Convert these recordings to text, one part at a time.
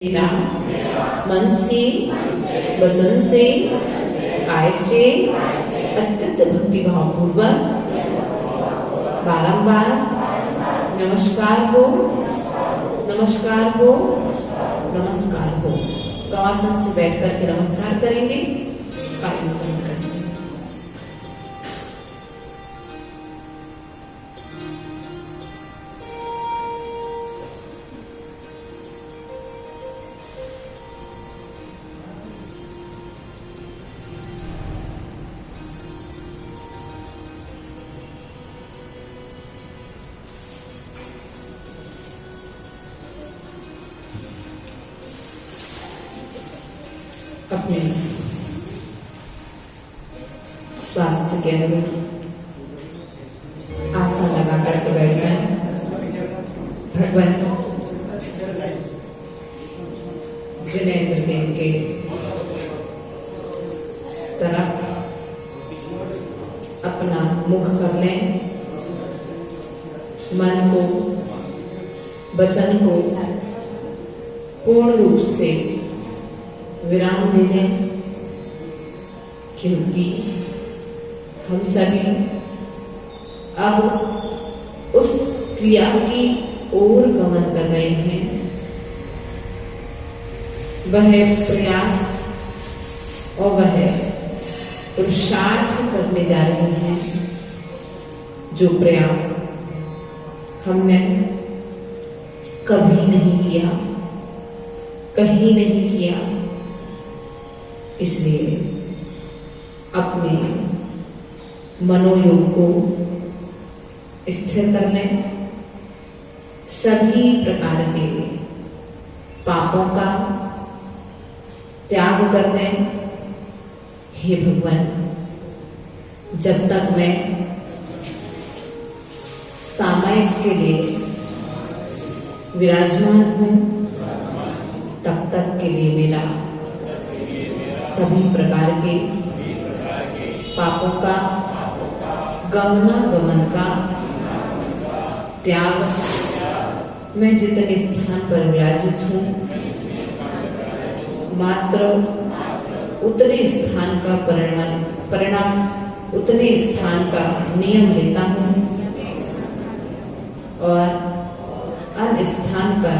मेरा मन से, वचन से, काय से अत्यंत भक्तिभाव पूर्वक बारंबार नमस्कार हो, नमस्कार हो, नमस्कार हो। कवासन से बैठ करके नमस्कार करेंगे। कायासन करेंगे। अपने स्वास्थ्य के अनुरूप आसन लगा करके बैठ जाएं। भगवान जिनेंद्र देव के तरफ अपना मुख कर लें। मन को, वचन को पूर्ण रूप से विराम दे दें, क्योंकि हम सभी अब उस क्रिया की ओर गमन कर रहे हैं। वह प्रयास और वह पुरुषार्थ करने जा रहे हैं, जो प्रयास हमने कभी नहीं किया, कहीं नहीं किया। इसलिए अपने मनोयोग को स्थिर कर लें। सभी प्रकार के पापों का त्याग कर दें। हे भगवान, जब तक मैं सामयिक के लिए विराजमान हूं, तब तक के लिए मेरा सभी प्रकार के पापों का, गमनागमन का त्याग, मैं जितने स्थान पर विराजित हूँ, मात्र उतने स्थान का परिणाम, उतने स्थान का नियम लेता हूँ और अन्य स्थान पर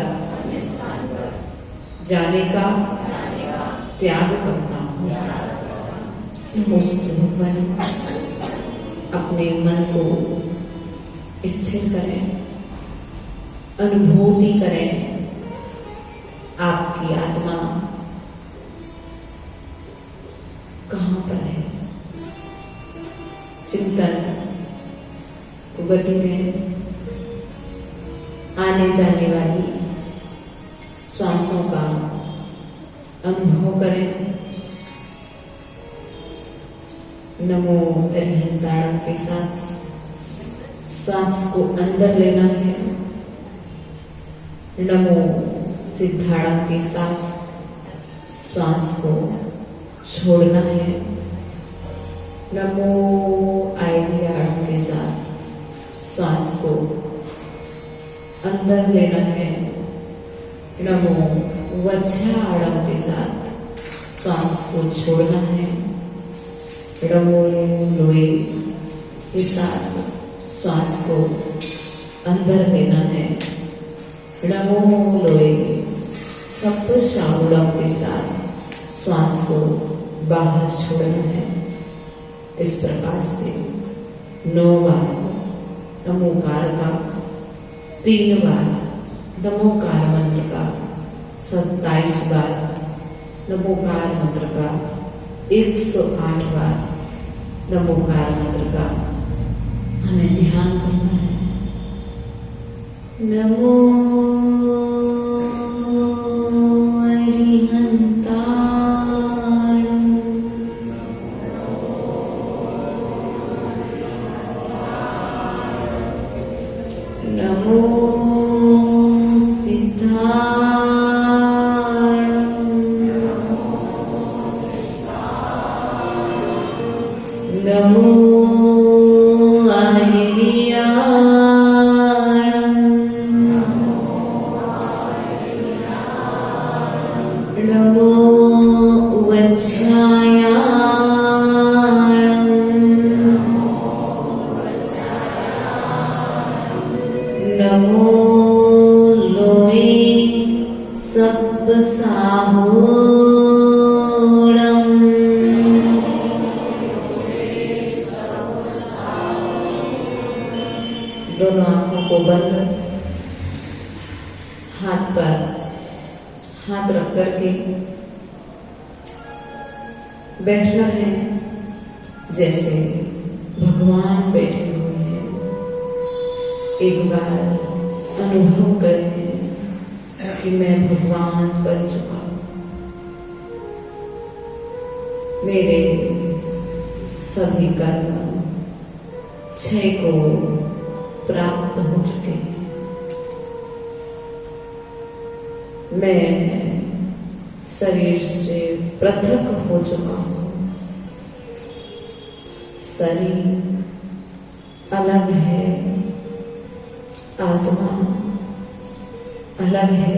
जाने का त्याग करता हूँ। भगवान, अपने मन को स्थिर करें, अनुभूति करें। आपकी आत्मा कहाँ पर है? चिंतन को गति दें। आने जाने वाली श्वासों का अनुभव करें। नमो अरिहंताणम के साथ श्वास को अंदर लेना है। नमो सिद्धाणम के साथ श्वास को छोड़ना है। नमो आयरियाणम के साथ श्वास को अंदर लेना है। नमो वज्राणम के साथ श्वास को छोड़ना है। नमो लोए के साथ श्वास को अंदर लेना है। नमो लोए सप्तश्रावणम के साथ श्वास को बाहर छोड़ना है। इस प्रकार से 9 बार नमोकार का, 3 बार नमोकार मंत्र का, 27 बार नमोकार मंत्र का, 108 बार नमोकार मंत्र का हमें ध्यान करना है। नमो अरिहंताणम, नमो सिद्धाणम, नमो आयरियाणम, नमो वज्रायाणं नमो लोये सप्तसाहूणं दोनों आंखों को बंद, हाथ पर हाथ रख करके बैठना है जैसे भगवान बैठे हुए हैं। एक बार अनुभव करें कि मैं भगवान बन चुका हूं, मेरे सभी कर्म क्षय को प्राप्त हो चुके हैं। मैं शरीर से पृथक हो चुका हूं, शरीर अलग है, आत्मा अलग है,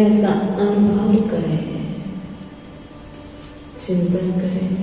ऐसा अनुभव करें, चिंतन करें।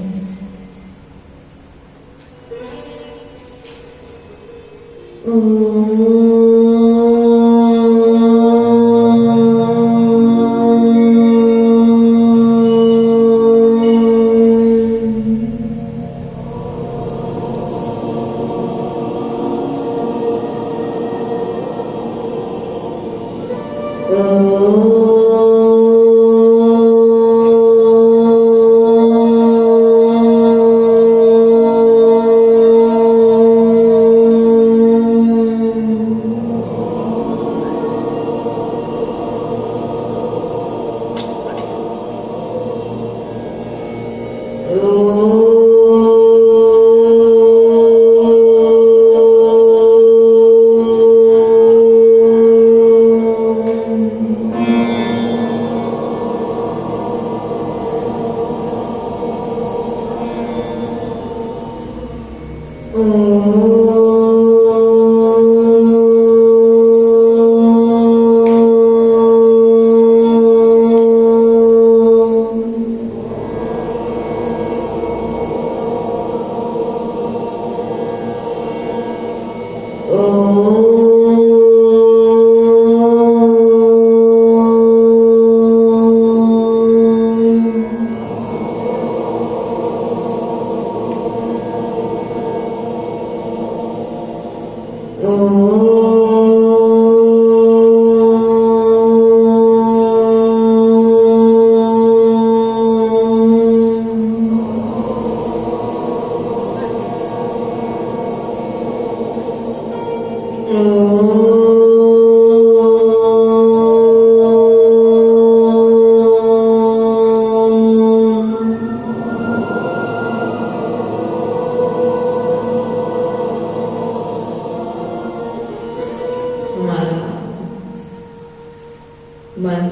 मन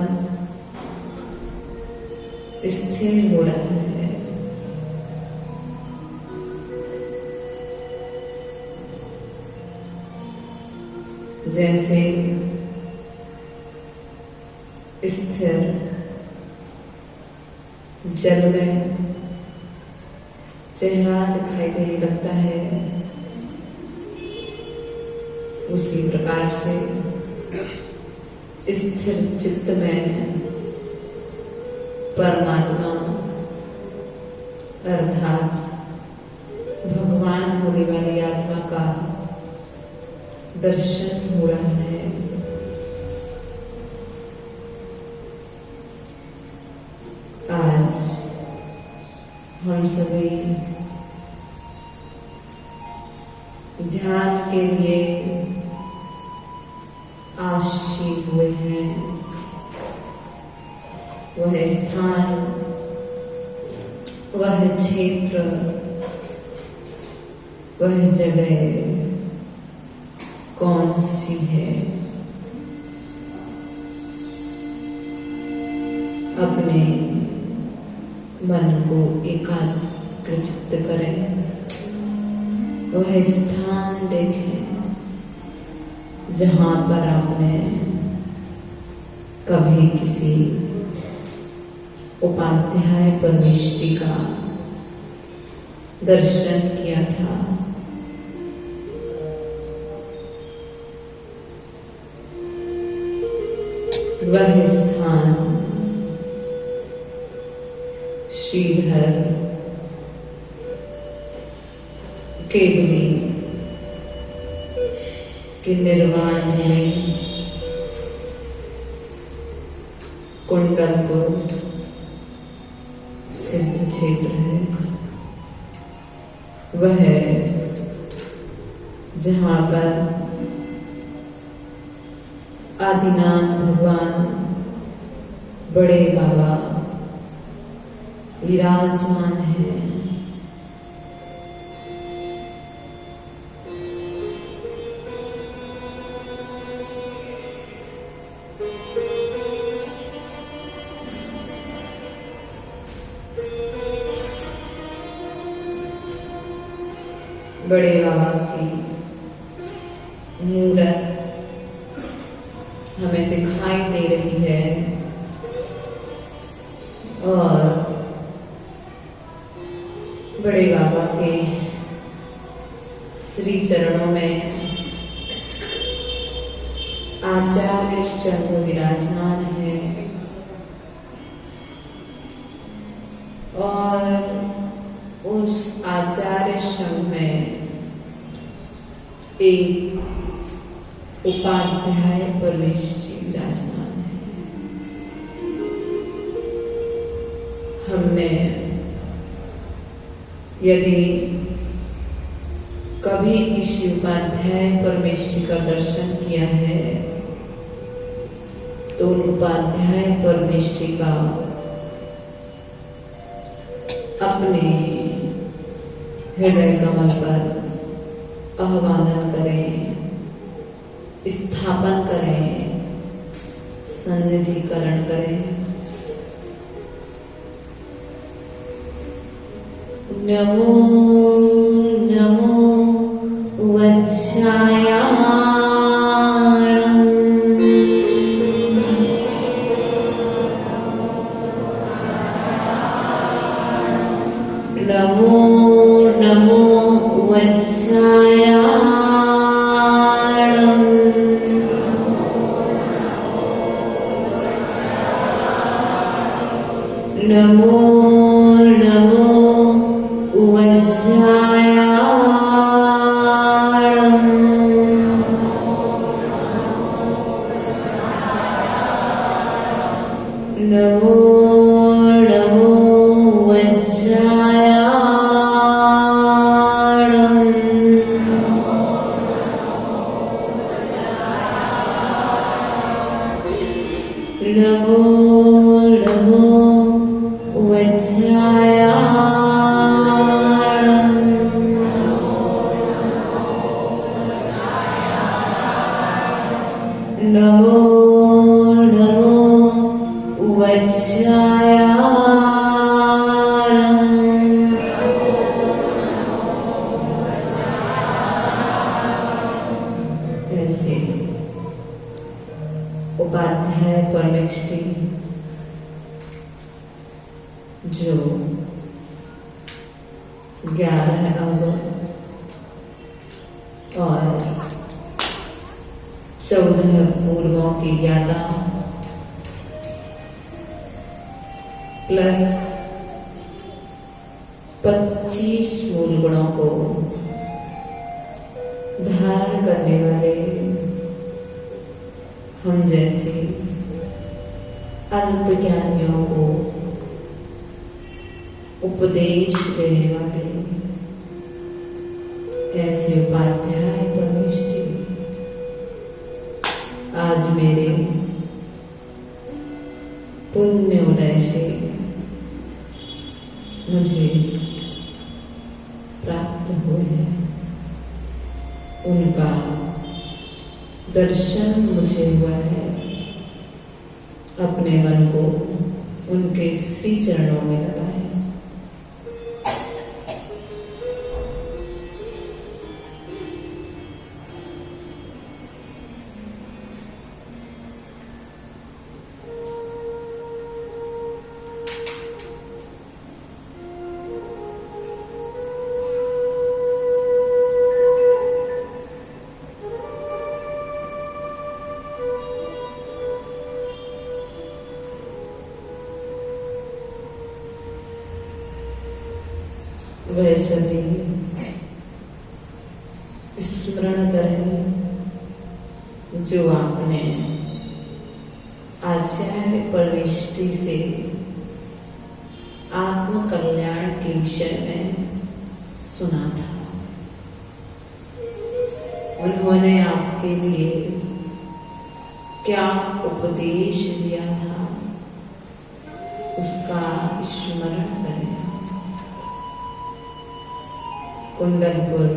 स्थिर हो रहा है, जैसे स्थिर जल में चेहरा दिखाई देने लगता है, उसी प्रकार से स्थिर चित्त में परमात्मा अर्थात भगवान होने वाली आत्मा का दर्शन हो रहा है। आज हम सभी ध्यान के लिए आशीन हुए हैं। वह स्थान, वह क्षेत्र, वह जगह कौन सी है? अपने मन को एकाग्रचित्त करें, वह स्थान देखें जहां पर आपने कभी किसी उपाध्याय परमेश जी का दर्शन किया था। वह स्थान श्रीधर केवली के निर्वाण भूमि कुंडलपुर सिद्ध क्षेत्र है। वह है जहां पर आदिनाथ भगवान बड़े बाबा विराजमान है। बड़े बाबा की मूरत हमें दिखाई दे रही है और बड़े बाबा के श्री चरणों में आचार्य चंद्र विराजमान है और उस आचार्य संघ में एक उपाध्याय परमेश जी विराजमान है। हमने यदि कभी किसी उपाध्याय परमेश जी का दर्शन किया है तो उपाध्याय परमेश जी का अपने हृदय कमल पर आह्वान करें, स्थापन करें, सन्निधिकरण करें। नमो नमो वज्रायाणम् नमो नमो वज्रायाणम् नमो नमो नमो नमो वज्रायाणम् नमो नमो वज्रायाणम् नमो नमो वज्रायाणम् ऐसे उपाध्याय परमेश जी जो 11 अंग और 14 पूर्वों की ज्ञाता प्लस 25 मूल गुणों को धारण करने वाले हम जैसे अल्प ज्ञानियों को उपदेश देने वाले ऐसे उपाध्याय परमेश जी आज मेरे पुण्य उदय से मुझे प्राप्त हुए हैं। उनका दर्शन मुझे हुआ है। अपने मन को उनके श्री चरणों में लगाए। वह सभी स्मरण करें जो आपने आचार्य परमेष्टि से आत्म कल्याण के विषय में सुना था। उन्होंने आपके लिए क्या उपदेश दिया था उसका स्मरण करें। कुंडलपुर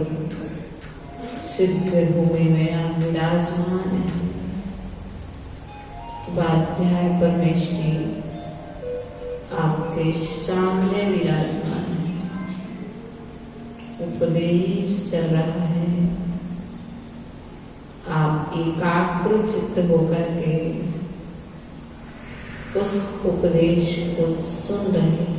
सिद्ध भूमि में आप विराजमान हैं। उपाध्याय परमेष्टि आपके सामने विराजमान है। उपदेश चल रहा है। आप एकाग्र चित्त होकर के उस उपदेश को सुन रहे हैं।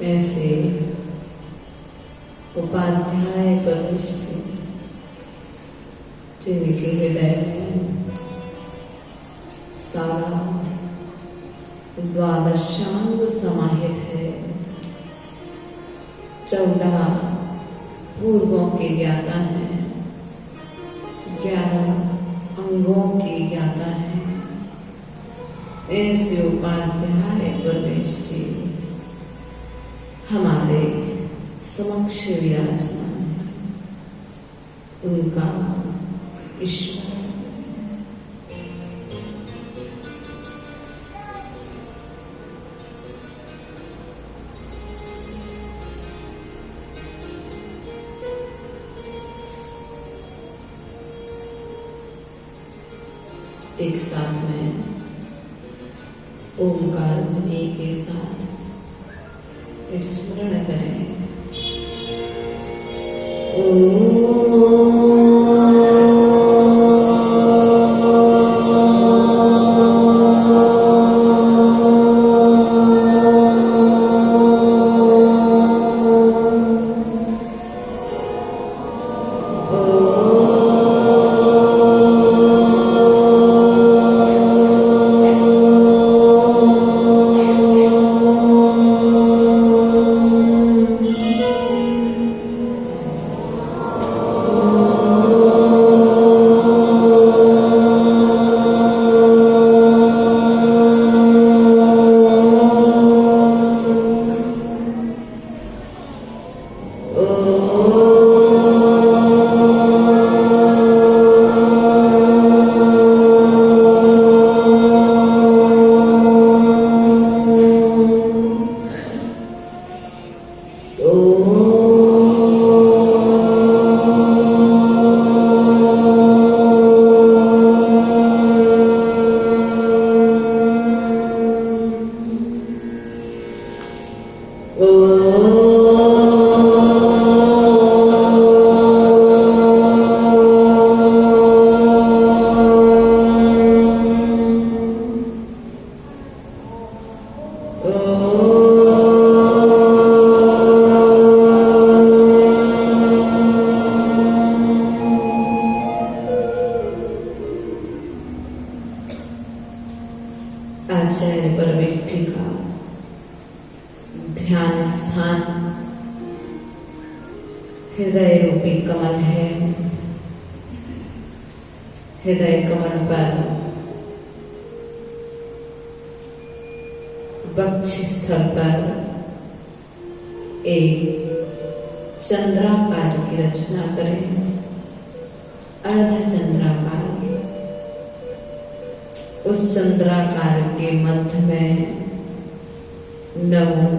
ऐसे उपाध्याय परमेष्टि जिनके हृदय में सारा द्वादशांग समाहित है, 14 पूर्वों के ज्ञाता है, 11 अंगों के ज्ञाता है। ऐसे उपाध्याय परमेष्टि हमारे समक्ष विराजमान है। उनका ईश्वर एक साथ में ओमकार ध्वनि के साथ स्मरण करें। आचार्य परमेष्टि का ध्यान स्थान हृदय रूपी कमल है। हृदय कमल पर वक्ष स्थल पर एक चंद्राकार की रचना करें। अर्धचंद्राकार। उस चंद्राकार के मध्य में नमो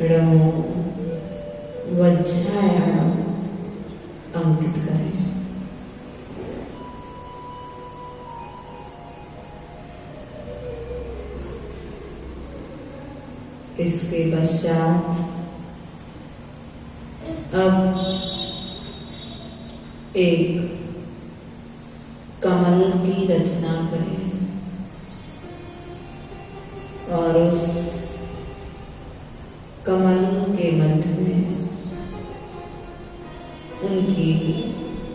रमो वज्रायाम अंकित करें। इसके पश्चात अब एक कमल की रचना करें और उस कमल के मध्य में उनकी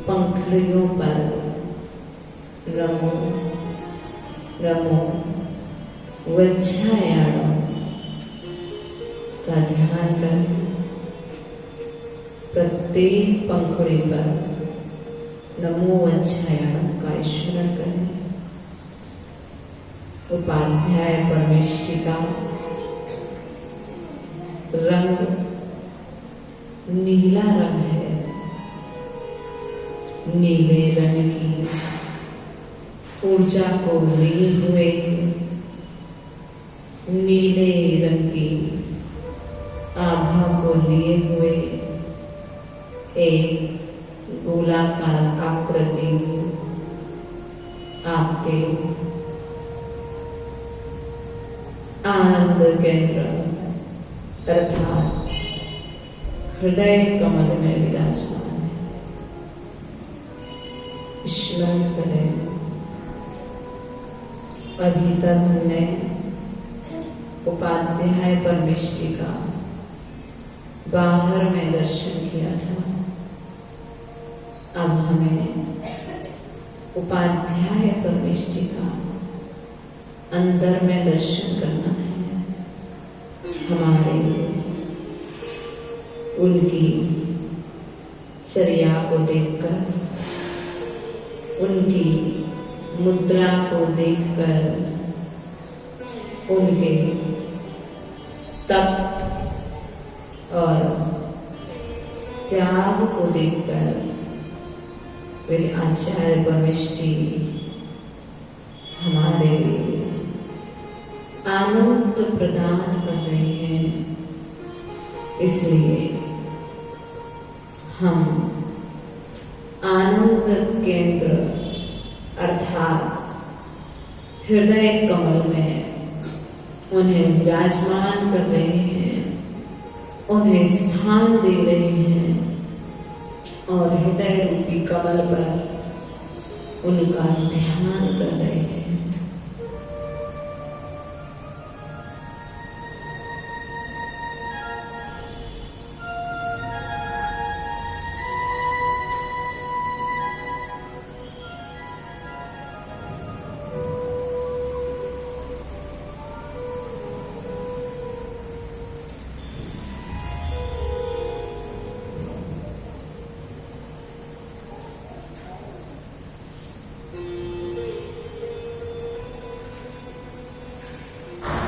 पंखुड़ियों पर रमो रमो वज्रायाणों का ध्यान करें। प्रत्येक पंखुड़ी पर नमो वज्रायाणों का स्मरण करें। उपाध्याय परमेष्ठिका रंग नीला रंग है। नीले रंग की ऊर्जा को लिए हुए नीले रंग की आभा को लिए हुए एक गोलाकार आकृति आपके आनंद केंद्र अर्थात हृदय कमल में विराजमान है। स्मरण करें, अभी तक हमने उपाध्याय परमेष्ठिका बाहर में दर्शन किया था। अब हमें उपाध्याय परमेष्ठिका अंदर में दर्शन करना है। हमारे उनकी चर्या को देखकर, उनकी मुद्रा को देखकर, उनके तप और त्याग को देखकर वे आचार्य परमेष्ठी हमारे आनंद प्रदान कर रहे हैं। इसलिए हम आनंद केंद्र अर्थात हृदय कमल में उन्हें विराजमान कर रहे हैं, उन्हें स्थान दे रहे हैं और हृदय रूपी कमल पर उनका ध्यान कर रहे हैं।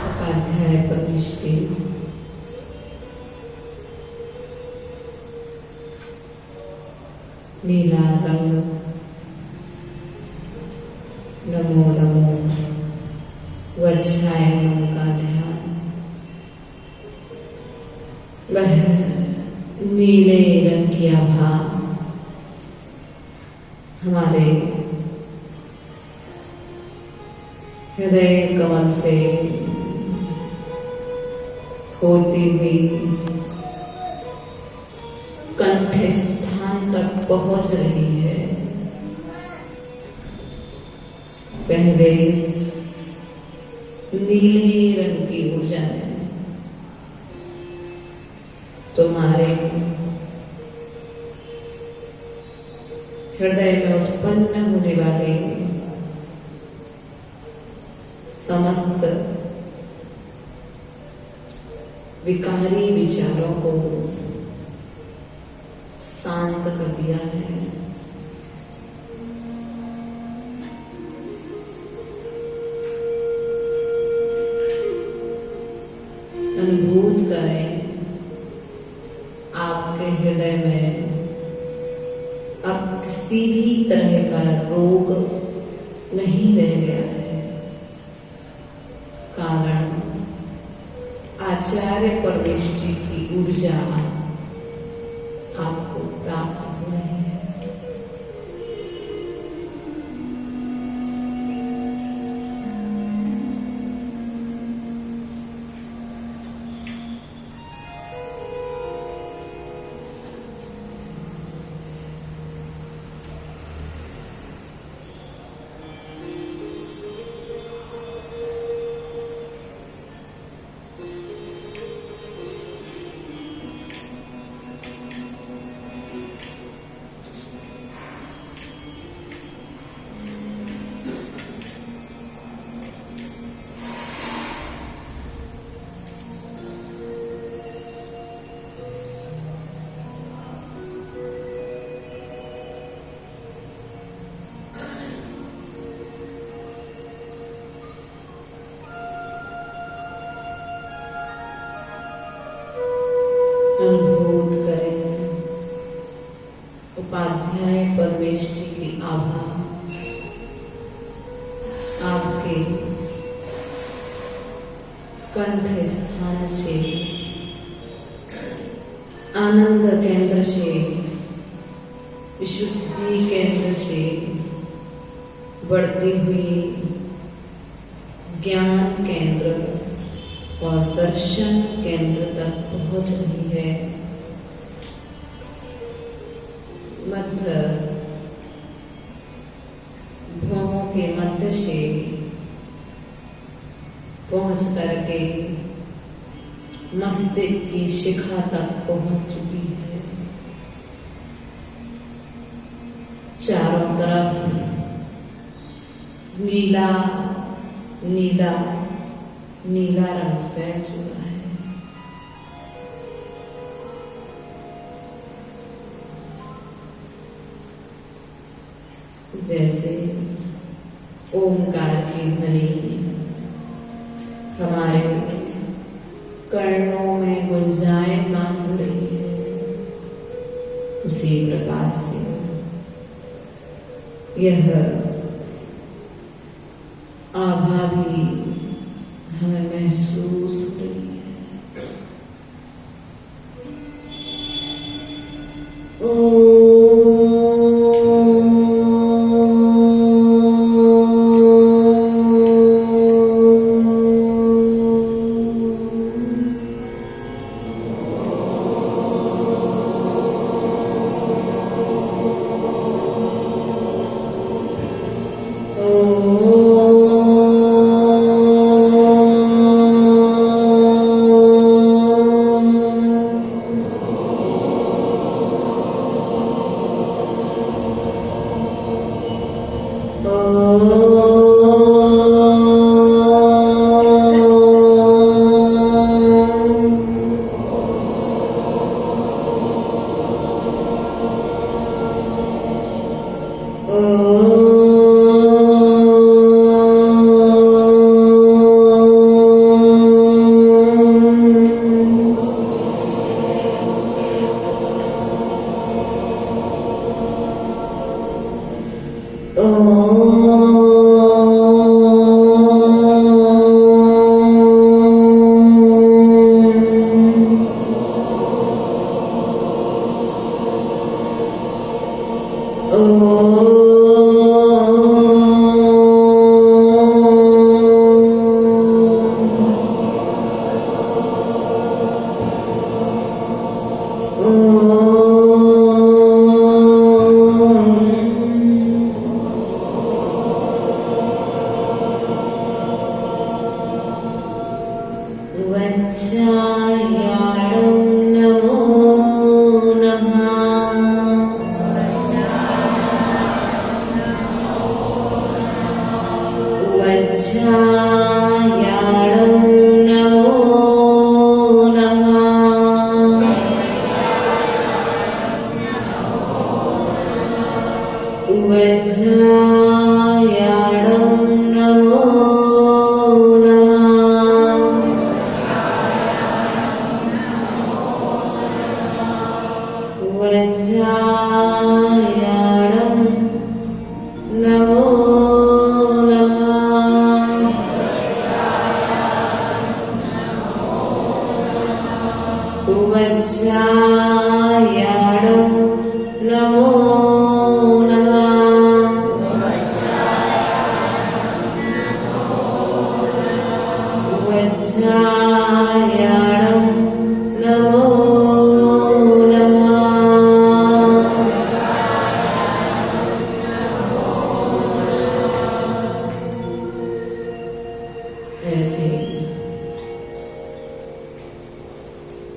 उपाध्याय परमेष्ठी नीला रंग नमो नमो वज्रायाणों का ध्यान। वह नीले रंग की आभा हमारे हृदय कमल से होती हुई कंठ स्थान तक पहुंच रही है। पहले इस नीले रंग की ऊर्जा ने तुम्हारे हृदय में उत्पन्न होने वाले समस्त विकारी विचारों को शांत कर दिया है। अनुभूत करें आपके हृदय में अब किसी भी तरह का रोग नहीं रह गया है। कारण आचार्य परमेष्ठी की ऊर्जा आपको प्राप्त हो रही है। अनुभूत करें उपाध्याय परमेश जी की आभा आपके कंठ स्थान से, आनंद केंद्र से, विशुद्धि केंद्र से बढ़ती हुई ज्ञान केंद्र और दर्शन केंद्र तक पहुंच रही है। मध्य भौहों के मध्य से पहुंच करके मस्तिष्क की शिखा तक पहुंच चुकी है। चारों तरफ नीला नीला नीला रंग फैल चुका है। जैसे ओमकार की ध्वनि हमारे कर्णों में गुंजायमान हो रही है, उसी प्रकार से यह आभा भी हमें महसूस हो रही है।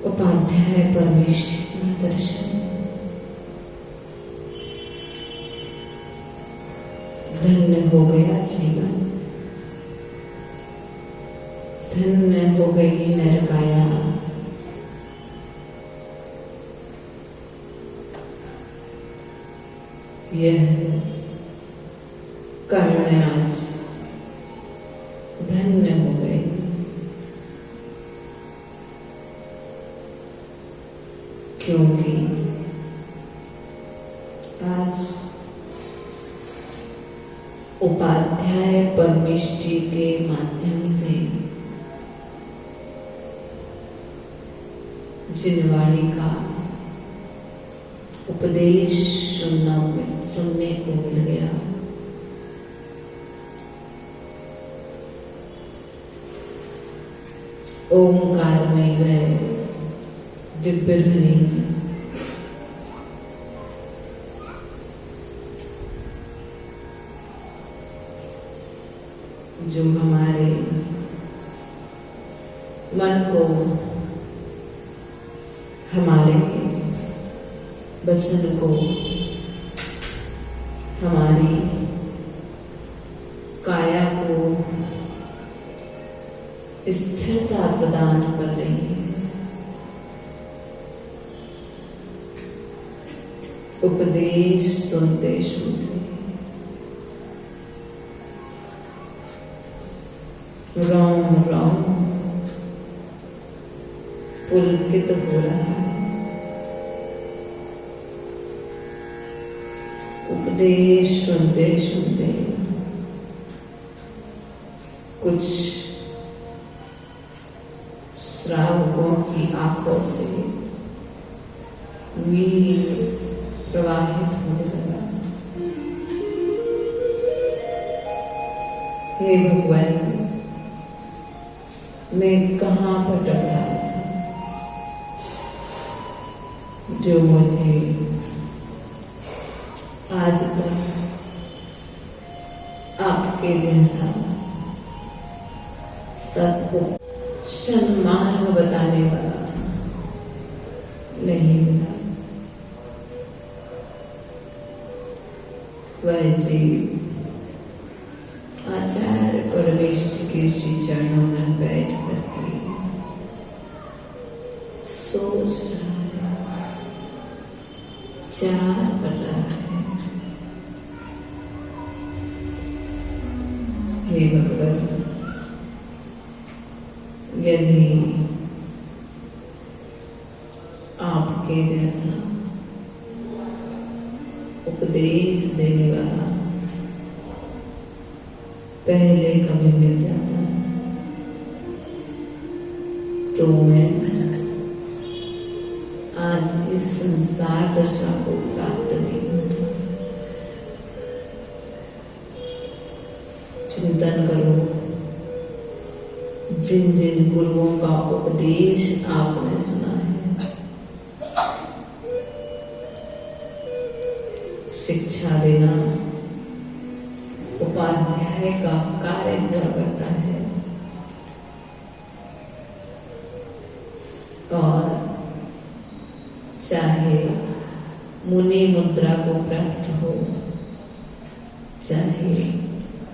उपाध्याय परमेश का दर्शन, धन्य हो गया जीवन, धन्य हो गई नरकाया। यह कर्ण आज धन्य हो गए। क्योंकि आज उपाध्याय परमिष्टि के माध्यम से जिनवाणी का उपदेश सुनने को मिल गया। ओंकारमय वह दिव्य ध्वनि जो हमारे मन को, हमारे वचन को, हमारी काया को स्थिरता प्रदान कर रही है। उपदेश सुनते सुनते रोम रोम पुलकित हो रहा है। उपदेश सुनते सुनते कुछ श्रावकों की आंखों से नीर प्रवाहित होने लगा। हे भगवान, मैं कहाँ भटक रहा था जो मुझे आज तक आपके जैसा सबको सम्मान बताने वाला नहीं मिला। वह जीव आचार्य परमेश्वर के श्री चरणों में बैठ करके सोच रहा है, चार कर रहा है। हे भगवान, यदि आपके जैसा उपदेश देने वाला पहले कभी मिल जाता तो मैं आज इस संसार दशा को प्राप्त नहीं होता। चिंतन करो, जिन जिन गुरुओं का उपदेश आपने सुना है, शिक्षा देना उपाध्याय का कार्य हुआ करता है और चाहे मुनि मुद्रा को प्राप्त हो, चाहे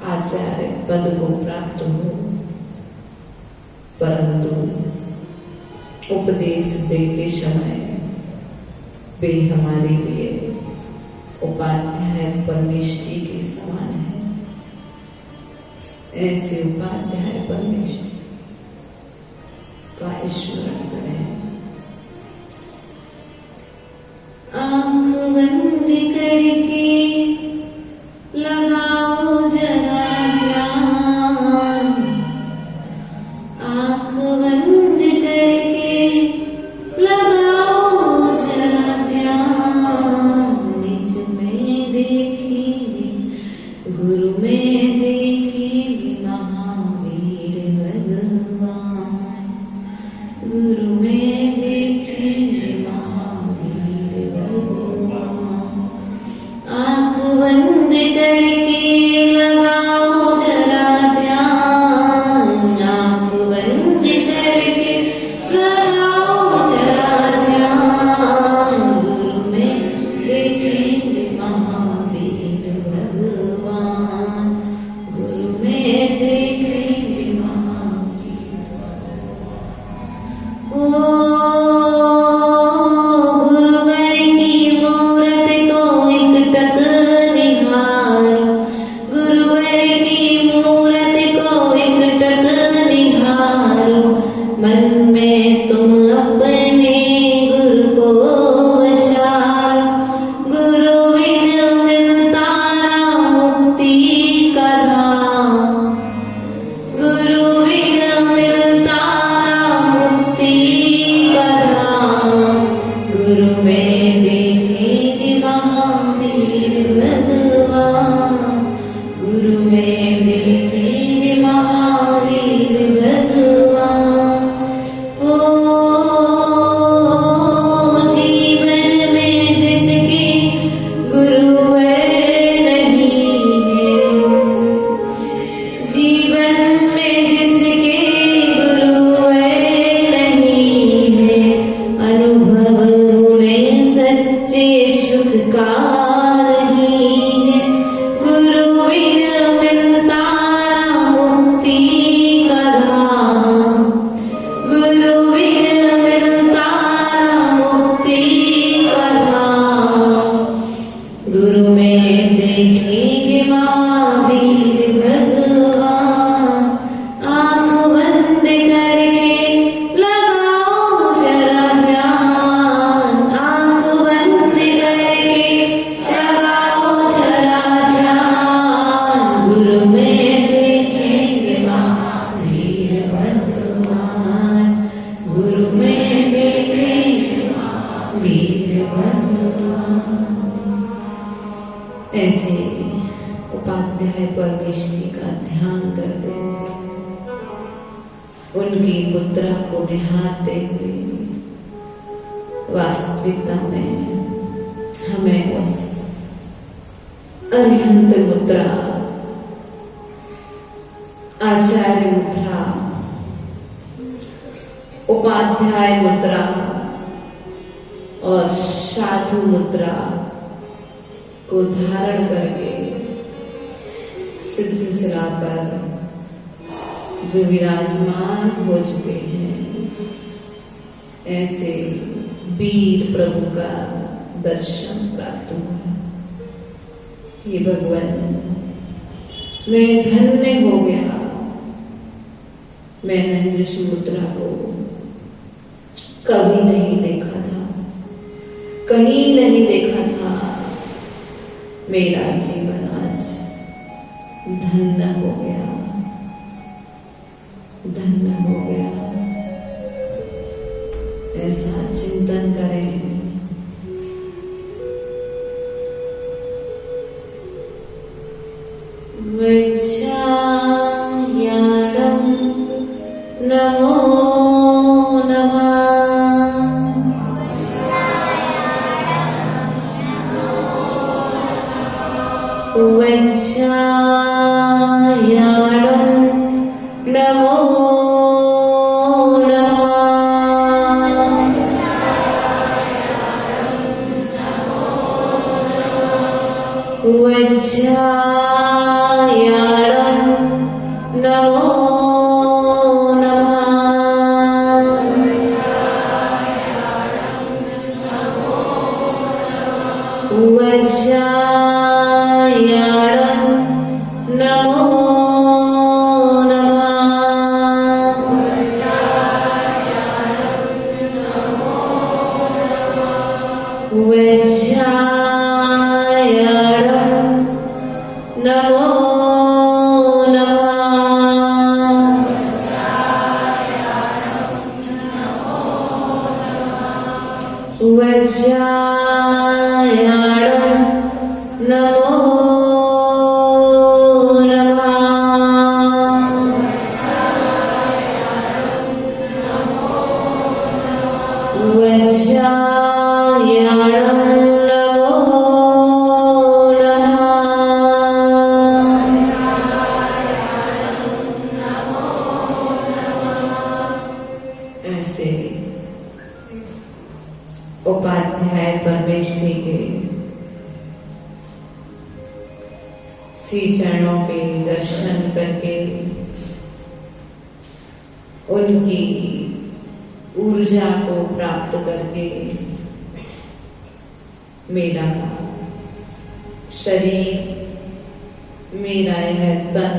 आचार्य पद को प्राप्त हो, परंतु उपदेश देते समय वे हमारे लिए उपाध्याय परमेष्टि के समान है। ऐसे उपाध्याय परमेष्टि का स्मरण करें। आंख बंद करके लगाओ जरा ध्यान, आंख बंद करके लगाओ जरा ध्यान। निज में देखिए, गुरु में देखिए महावीर भगवान, गुरु में देखिए महावीर भगवान। आंख बंद करके लगाओ जरा ध्यान, आंख बंद करके लगाओ जरा ध्यान। गुरु में देखिए महावीर भगवान, गुरु में देखिए महावीर भगवान। गुरुवर की मूरत को एकटक निहारो, गुरुवर की मूरत को एकटक निहारो। मन में तुम अपने गुरु को ऐसे उपाध्याय परमेश जी का ध्यान करते उनकी मुद्रा को निहारते हुए वास्तविकता में हमें उस अरिहंत मुद्रा, आचार्य मुद्रा, उपाध्याय मुद्रा और साधु मुद्रा को धारण करके सिद्ध शिला पर जो विराजमान हो चुके हैं, ऐसे वीर प्रभु का दर्शन प्राप्त हुआ। ये भगवान, मैं धन्य हो गया। मैंने जिस मुद्रा को कभी नहीं देखा था, कहीं नहीं देखा था, मेरा जीवन आज धन्य हो गया, धन्य हो गया। ऐसा चिंतन करें। नमो नमः। उपाध्याय परमेश जी के श्री चरणों के दर्शन करके उनकी ऊर्जा को प्राप्त करके मेरा शरीर, मेरा यह तन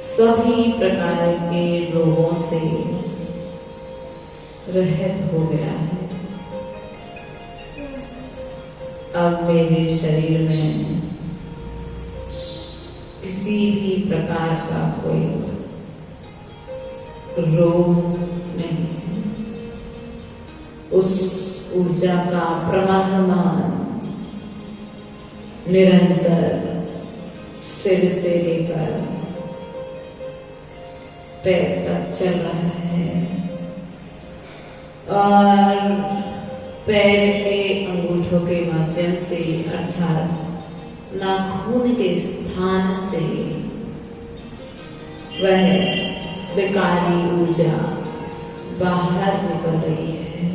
सभी प्रकार के रोगों से रहित हो गया है। अब मेरे शरीर में किसी भी प्रकार का कोई रोग नहीं है। उस ऊर्जा का प्रवाहमान निरंतर सिर से लेकर पैर तक चल रहा है और पैर के अंगूठों के माध्यम से अर्थात नाखून के स्थान से वह विकारी ऊर्जा बाहर निकल रही है।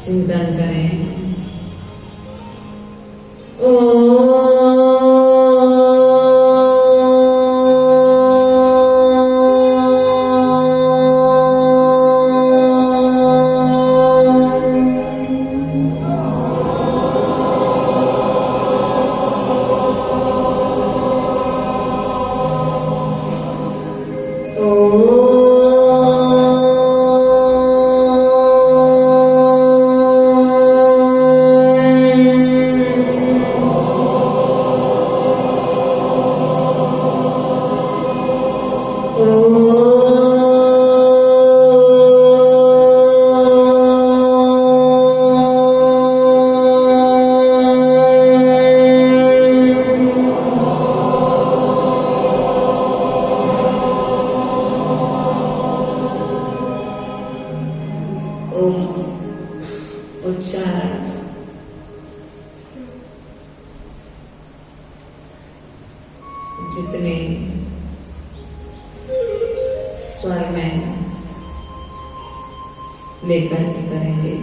चिंतन करें। स्वर में लेकर के करेंगे।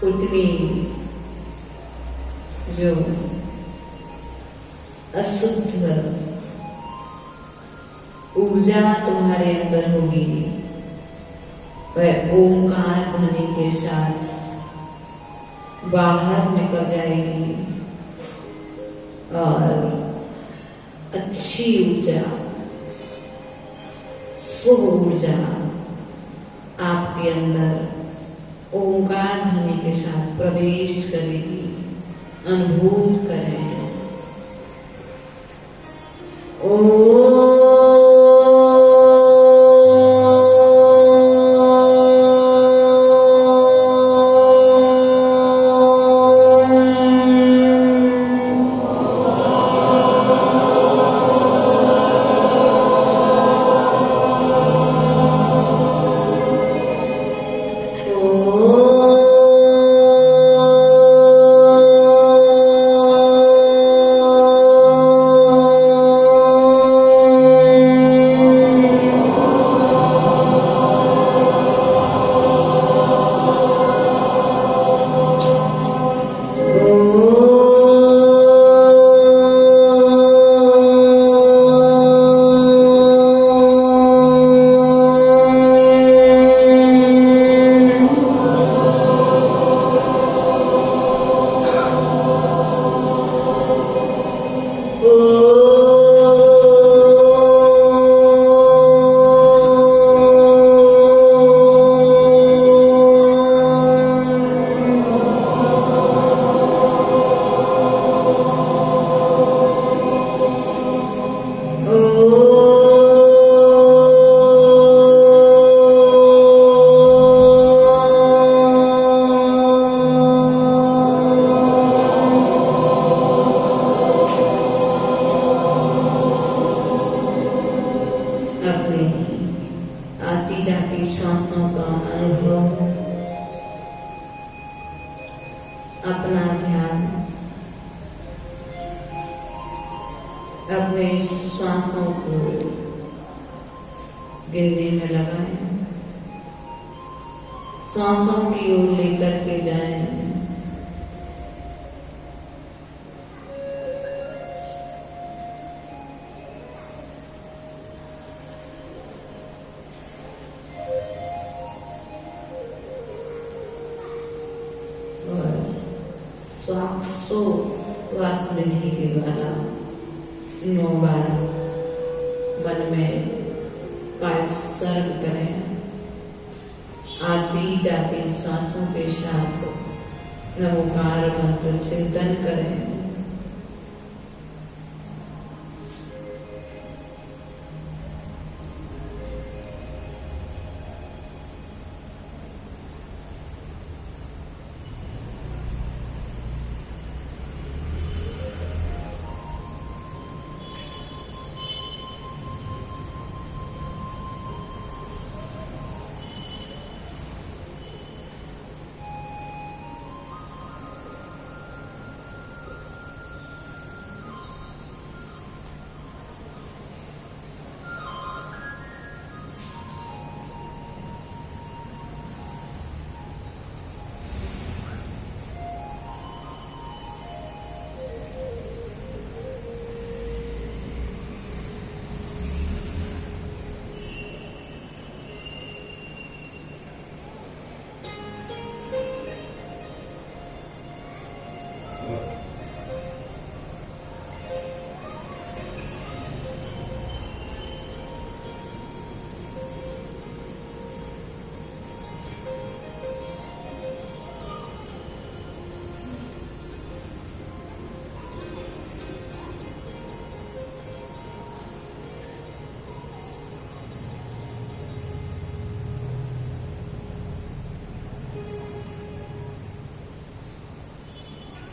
उतनी जो अशुद्ध ऊर्जा तुम्हारे अंदर होगी वह ओंकार ध्वनि के साथ बाहर निकल जाएगी और अच्छी ऊर्जा, शुभ ऊर्जा आपके अंदर ओंकार ध्वनि के साथ प्रवेश करेगी। अनुभूत करें अपना ध्यान अपने श्वासों को गिनने में लगाएं, श्वासों की ओर लेकर के जाएं। श्वास विधि के द्वारा 9 बार मन में पायोत्सर्ग करें। आती जाती श्वासों के साथ नमोकार मंत्र चिंतन करें।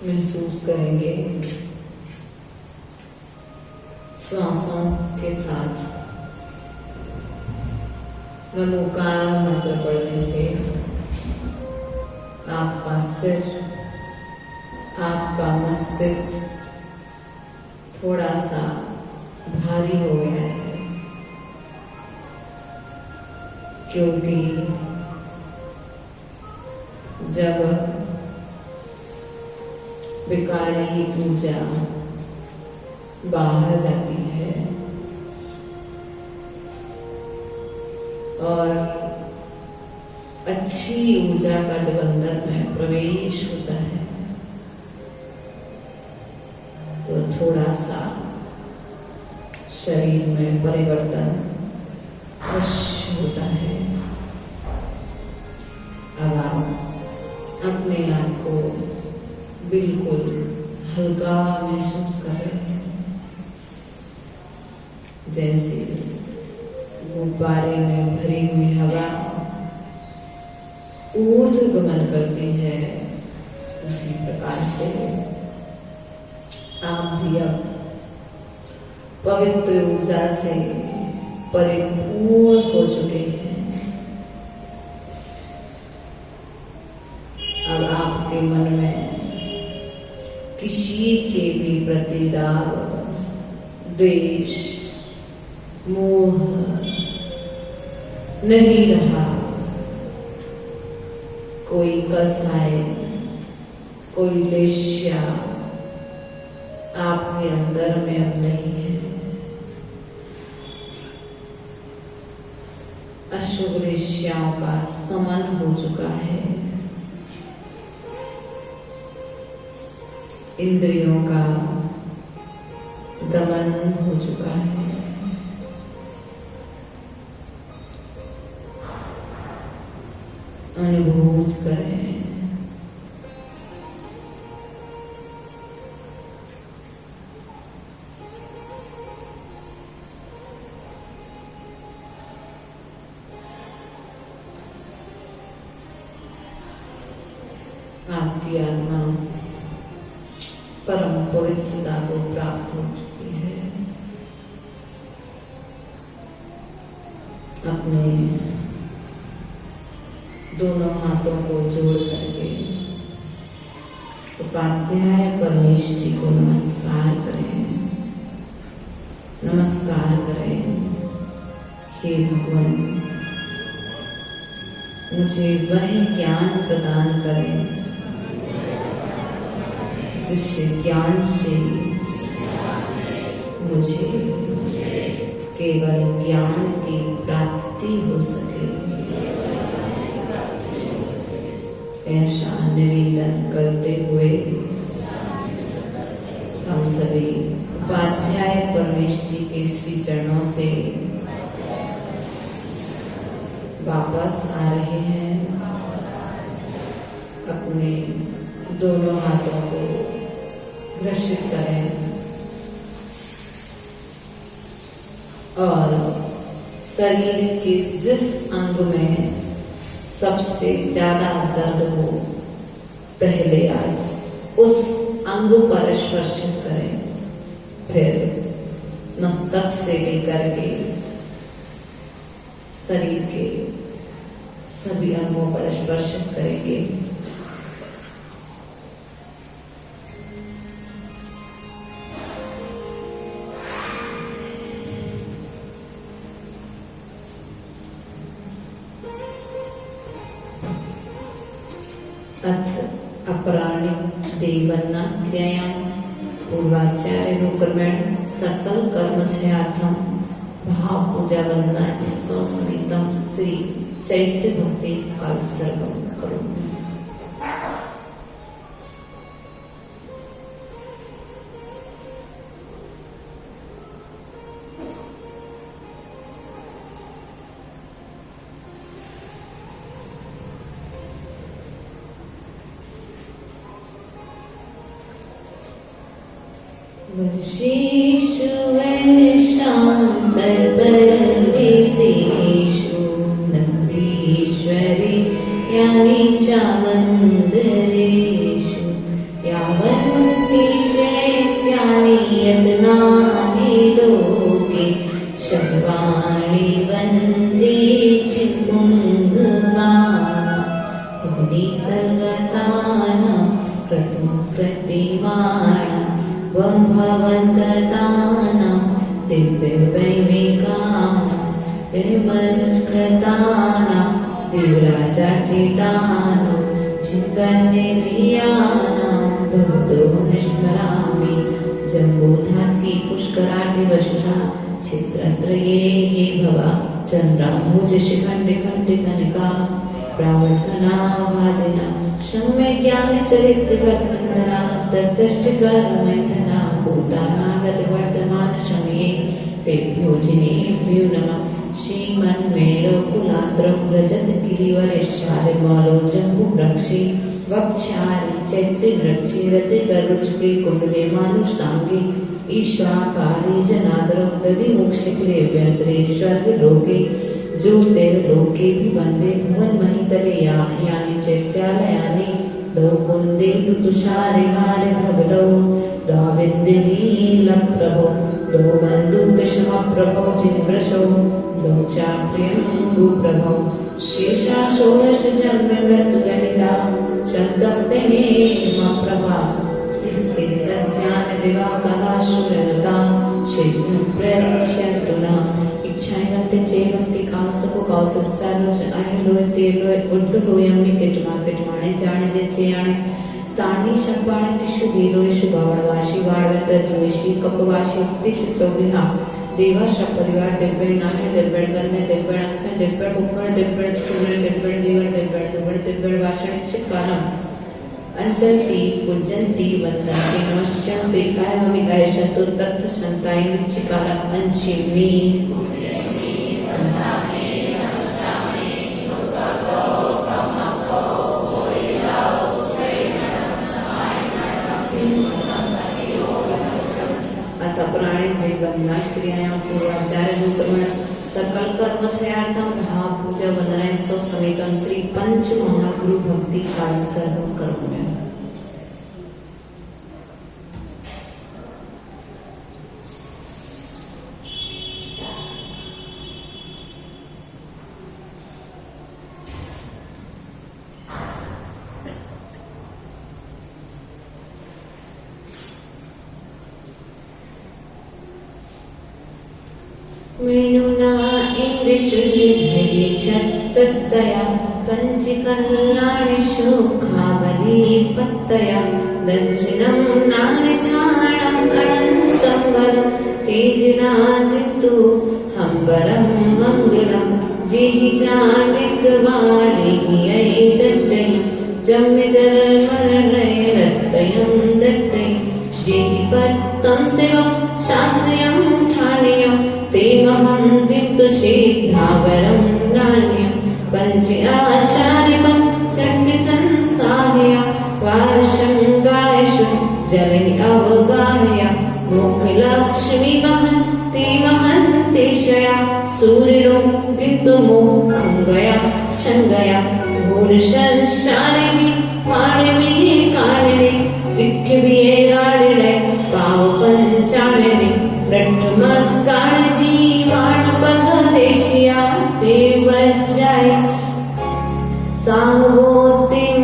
महसूस करेंगे श्वासों के साथ नमोकार मंत्र पढ़ने से आपका सिर, आपका मस्तिष्क थोड़ा सा भारी हो गया। क्योंकि जब विकारी ऊर्जा बाहर जाती है और अच्छी ऊर्जा का जब अंदर में प्रवेश होता है तो थोड़ा सा शरीर में परिवर्तन अवश्य होता है। अब आप अपने आप को बिल्कुल हल्का महसूस कर रहे हैं, जैसे गुब्बारे में भरी हुई हवा ऊर्ध्वगमन करती है, उसी प्रकार से आप भी अब पवित्र ऊर्जा से परिपूर्ण हो चुके हैं। अब आपके मन में किसी के भी प्रति राग, द्वेष, मोह नहीं रहा। कोई कसाई, कोई लेश्या आपके अंदर में अब नहीं है। अशुभ लेश्याओं का समन हो चुका है। इंद्रियों का दमन हो चुका है। अनुभूत करें आपकी आत्मा परम पवित्रता को प्राप्त हो चुकी है। अपने दोनों हाथों को जोड़ करके उपाध्याय परमेश जी को नमस्कार करें। नमस्कार करें, हे भगवान, मुझे वह ज्ञान प्रदान करें जिससे ज्ञान से मुझे केवल ज्ञान की प्राप्ति हो सके। ऐसा निवेदन करते हुए हम सभी उपाध्याय परमेश जी के श्री चरणों से वापस आ रहे हैं। अपने दोनों हाथों को ग्रसित करें और शरीर के जिस अंग में सबसे ज्यादा दर्द हो, पहले आज उस अंग पर स्पर्श करें, फिर मस्तक से लेकर के शरीर के सभी अंगों पर स्पर्श करेंगे। अथ अपराणिक देवन्ना क्रियायां पूर्वाचार्य क्रमेण सकल कर्मक्षयार्थम भाव पूजा वंदना स्तव समितम श्री चैत्य भक्ति का उत्सर्गम करो। वर्षेषु वैशान्तर्परमेतेषु नन्दीश्वरी यानि च मन्दिरेषु यावन्ति चैत्यानि यत्नानि लोके सर्वाणि वन्दे चित्पुङ्गवान् पुनीतगतानां प्रतिमानां भवन्ततानां दिव्यवैवेकां निर्मलकृतानां दिव्यराजार्चितानां चिन्तनेन्द्रियाणां भवतो निष्करामि जम्बूधात्की पुष्कराटि वशुषा क्षेत्रत्रये ये भवा चन्द्राम्बुजशिखण्डिखण्डितनिका प्रावर्तनाभाजिना सम्यग्ज्ञानचरित्रगतसङ्गना तद्दष्टिकरमैथना भूतानागतवर्तमानशमये तेभ्यो जिनेभ्यो नमः श्रीमन्मेरुकुलाद्रं व्रजतगिरिवरेश्चारिमालो जम्बुवृक्षे वक्ष्यारि चैत्यवृक्षे रतिगरुचके कुण्डले मानुषाङ्गे ईश्वाकारे जनादरं दधिमुक्षिकरे व्यन्तरे स्वर्गलोके ज्योतिर्लोके वन्दे भुवन्महीतले यानि चैत्यालयानि दौकुन्दे तुषारे हारे धवलौ दाविन्द्यलीलप्रभो दो बन्धुकशमप्रभो जिन्वृषौ दो चाप्रियम्बुप्रभो शेषा षोडशजन्ममृत्युरहिता शब्दप्ते मे प्रभा स्थिर सज्जान दिवाकरा शूरलता शीघ्रं प्रयच्छन्तु नः इच्छायन्ते चेवन्ति कामसको कौतस्सारोच अयलोयते लोय उड्डुलोयम्मि किटमाणे जाने जे चेयाणे ताणी शब्बाणे तिषु धीरोय शुभावणवाशी वाडवतर्जुविशी कपवाशी तिष चौबिहा देवा शपरिवार दिव्य नाट्य दिव्य कर्म दिव्य अंक दिव्य उपवर दिव्य चूर्ण दिव्य देवर दिव्य दुबड़ दिव्य भाषण चित्कालम अंजलति पूजन्ति वन्दन्ति नमस्यन्ति कायममिकाय चतुर्दत्त संताय चित्कालम अंशिमी वंदना क्रियायां पूर्वाचार्य रूपमेण सकल कर्मश्रेयार्थं महापूजा वंदनास्तव समेतं श्री पंच महागुरु भक्ति काल सर्व कर्म मेनुना इंद्रशुद्धि छत्तया पंचकल्याणि सुखावली पत्तया दक्षिणं नारचाणं अनन्तं वरं तेजनादितु हंबरं मंगलं जेहि जानिकवाणी ऐदत्तै जम्यजलमरणैरत्तयं दत्तै जेहि पत्तं शिवं शास्यं ठानीयं ते महं विद्वशेद्धावरं नान्यं पञ्चाचार्यपं चण्डिसंसारय वारशङ्गायशु जलै अवगाहय मोक्षलक्ष्मी महन्ति महन्तेशया सूर्यो विद्वमोक्षङ्गया शङ्गया भूरिशंशारिणि पाणिनि कारिणे दिक्खिविरारिणे पावपञ्चारिणे जीवाणपदेशिया देवज्जय सावोतिम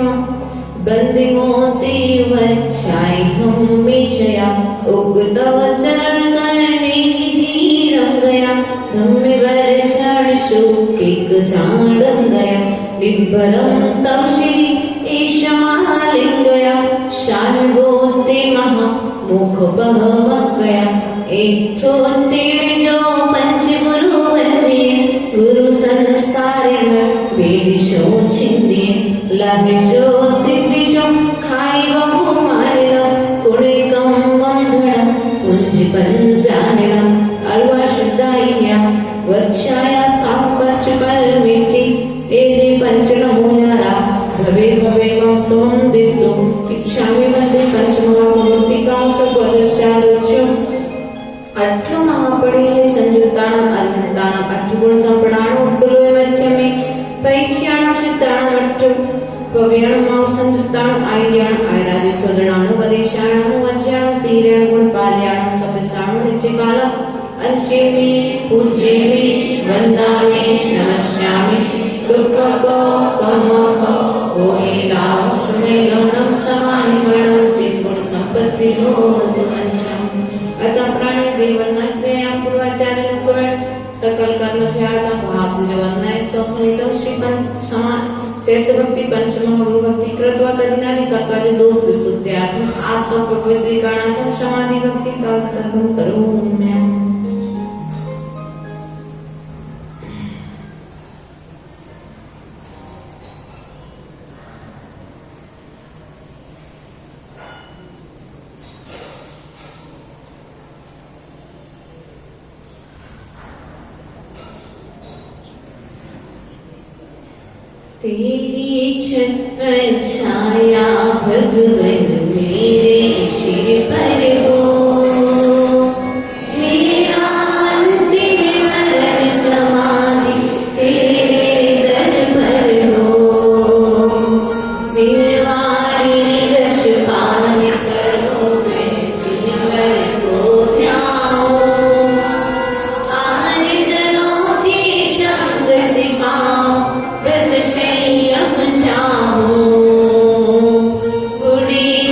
बन्दिमोति वच्छाय हमेशया उगतव चरणकर्णे जीरंगया धम्मिवरचरणशु केक झाडंगया निब्बरं तव श्री ईशमालिंगया शान्वोते महा मुख भगवगया एकठो तेजो पंचगुरु वंदिये गुरु संसारे वेदिशो छिंदिये लभिशो सिद्धिशो खाई बहु मारिलो कुणिकं वंदनं कुंज पंचारिणं अल्वाशुद्धाया वक्षाया सापच परमिष्टि एदे पंचनमूल्यारा भवे भवे मम सोम दित्तु इच्छामि वन्दे पंचमहामूर्तिकां सपदस्यारुच्यं अट्ठ महापड़िले संयुक्तानां अनन्तानां अट्ठगुण संपदानां उड्डुलोय मध्यमे पैक्ष्याणां सिद्धानां अट्ठ पव्यानां संयुक्तानां आर्याणां आयरादिसोदनानां वदेशानां वज्यानां तीर्याणां गुणपाल्यानां सदस्यानां नित्यकालम् अंचेमि पूज्येमि वन्दामि नमस्यामि दुर्गको कमको ओहिलां सुमेलनं समाहिमनं चित्गुण संपत्तिनो दुमंशम् अतः प्राणी देवनाथया पूर्वाचार्य सकल कर्म छयाता भाव जवन्नय स्तोषित श्रीपंच समान चैत्य भक्ति पंचम गुरु भक्ति कृत्वा तदिनानि कपारि दोष स्तुत्यात्म आत्म पवित्रीकरणार्थम समाधि भक्ति का सर्वं करोम्य। तेरी छत्र छाया भगवन मेरे सिर पर हो, मेरा अंतिम मरण समाधि तेरे दर पर हो। जिनवाणी रस पान करो मैं जिनवर को ध्याऊं, आन जनों की संगति पाऊं व्रत संयम चाहूं। बुढ़ी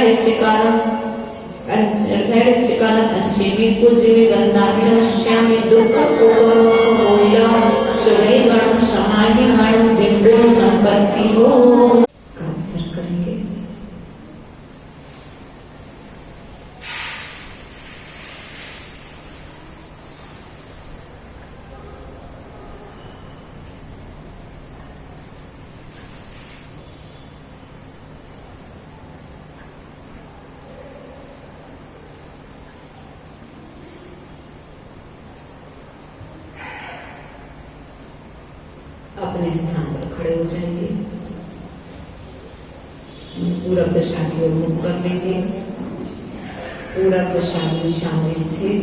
अर्थैर्चिकारम् अंचेमि कुजीवि गन्धामि नश्यामि दुःखपूर्वकमूल्यं सुरैगणं समाहिमणं जिनको संपत्ति हो। सर करेंगे। अपने स्थान पर खड़े हो जाएंगे। पूरब दिशा की ओर मुख कर लेंगे। पूरब दिशा की दिशा में स्थित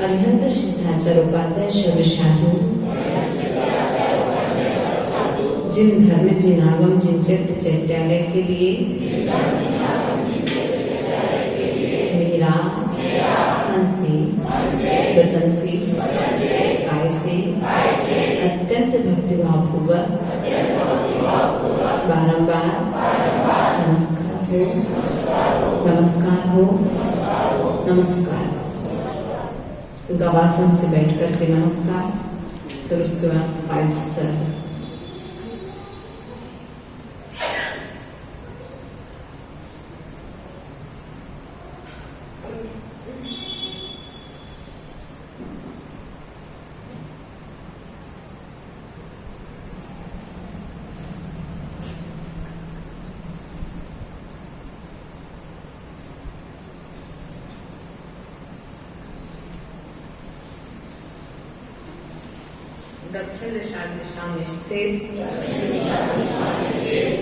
अरिहंत सिद्धाचार्य उपाध्याय शिव साधु जिन धर्म जिन आगम जिन चित्त चैत्यालय के लिए मेरा मन से वचन से काय से अत्यंत भक्तिभाव पूर्वक बारंबार नमस्कार हो, नमस्कार हो, नमस्कार। गवासन से बैठ करके नमस्कार, फिर उसके बाद 5 सर। दक्षिण दिशा में स्थित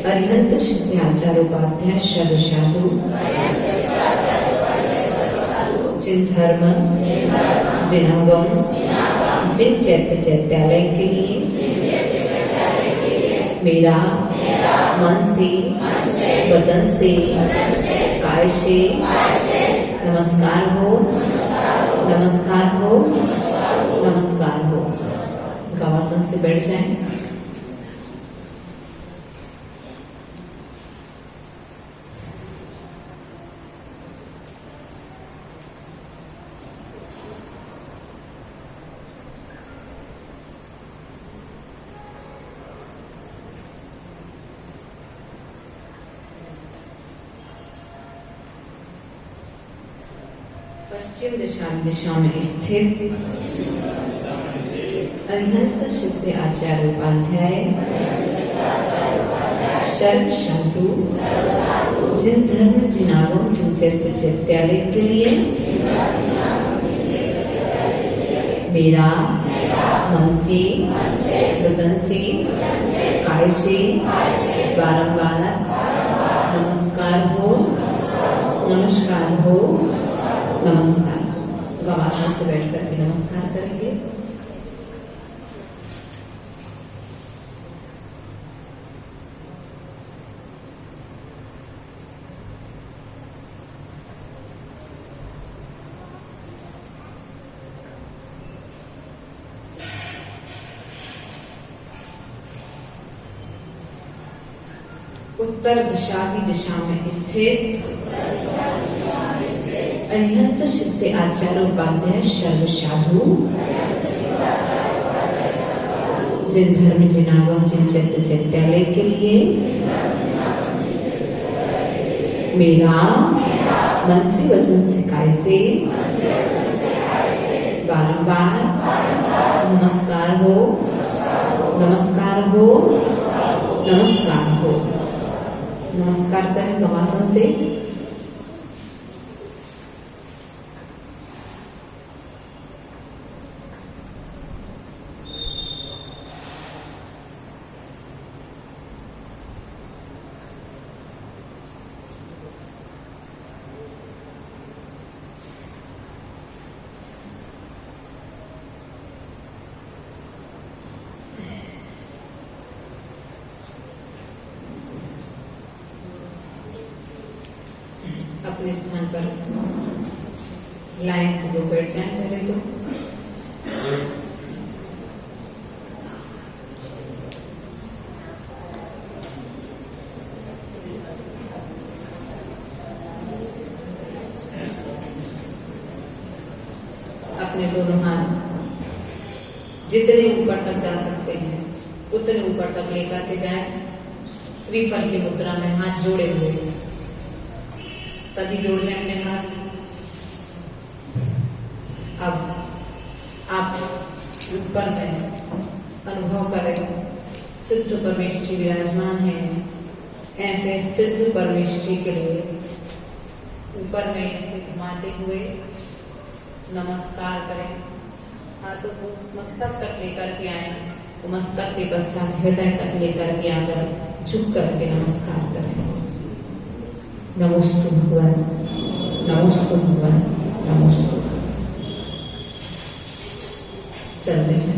अरिहंत सिद्धाचार्य उपाध्याय सर्व साधु जिन धर्म जिन आगम जिन चैत्य चैत्यालय के लिए मेरा मन से वचन से काय से नमस्कार हो, नमस्कार हो, नमस्कार हो। गवासन से बैठ जाएं। पश्चिम दिशा में स्थित अरिहंत सिद्ध आचार्य उपाध्याय सर्व साधु जिन धर्म जिन आगम जिन चैत्य चैत्यालय के लिए मेरा मन से वचन से काय से बारंबार नमस्कार हो, नमस्कार हो, नमस्कार। गवासन से बैठ करके नमस्कार करेंगे। उत्तर दिशा में स्थित अरिहंत सिद्ध आचार्य उपाध्याय सर्व साधु जिन धर्म जिन आगम जिन चैत्य चैत्यालय के लिए मेरा मन से वचन से काय से बारंबार नमस्कार हो, नमस्कार हो, नमस्कार हो। नमस्कार करें गवासन से। अपने स्थान पर लाइन को बैठ जाए पहले तो। अपने दोनों हाथ जितने ऊपर तक जा सकते हैं उतने ऊपर तक लेकर के जाए। त्रिफल की मुद्रा में हाथ जोड़े हुए, सभी जोड़ लें अपने हाथ। अब आप ऊपर में अनुभव करें सिद्ध परमेश जी विराजमान है। ऐसे सिद्ध परमेश जी के लिए ऊपर में घुमाते हुए नमस्कार करें। हाथों को मस्तक तक लेकर के आए, तो मस्तक के पश्चात हृदय तक लेकर के आकर झुक करके नमस्कार करें। नमोस्तु भगवान, नमोस्तु भगवान, नमोस्तु। चलते हैं।